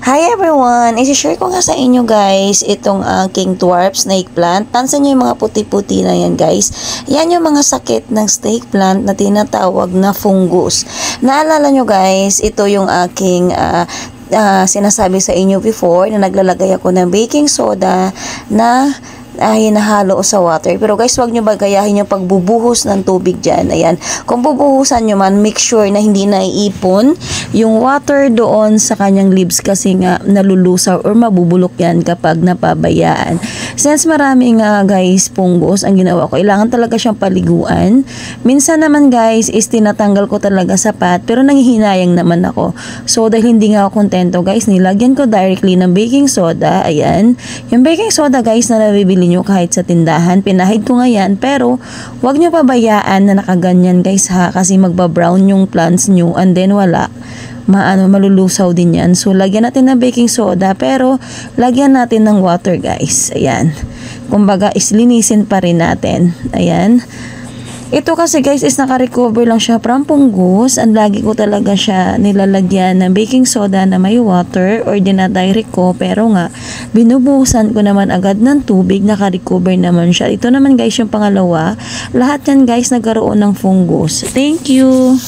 Hi everyone! I-share ko nga sa inyo guys itong aking dwarf snake plant. Pansin nyo yung mga puti-puti na yan guys. Yan yung mga sakit ng snake plant na tinatawag na fungus. Naalala nyo guys, ito yung aking sinasabi sa inyo before na naglalagay ako ng baking soda na hinahalo sa water. Pero guys, wag nyo bagayahin yung pagbubuhos ng tubig dyan. Ayan. Kung bubuhusan nyo man, make sure na hindi naiipon yung water doon sa kanyang leaves kasi nga nalulusaw or mabubulok yan kapag napabayaan. Since maraming guys, fungus, ang ginawa ko, kailangan talaga siyang paliguan. Minsan naman guys, is tinatanggal ko talaga sa pat, pero nanghihinayang naman ako. So, dahil hindi nga ako kontento guys, nilagyan ko directly ng baking soda. Ayan. Yung baking soda guys na nabibili nyo kahit sa tindahan, pinahid ko nga yan, pero wag nyo pabayaan na nakaganyan guys ha, kasi magbabrown yung plants nyo and then wala. Malulusaw din yan. So, lagyan natin ng baking soda, pero lagyan natin ng water guys. Ayan. Kumbaga, islinisin pa rin natin. Ayan. Ito kasi guys is naka-recover lang siya from fungus. Ang lagi ko talaga siya nilalagyan ng baking soda na may water or dinadirect ko. Pero nga, binubuhusan ko naman agad ng tubig. Naka-recover naman siya. Ito naman guys yung pangalawa. Lahat yan guys nagkaroon ng fungus. Thank you!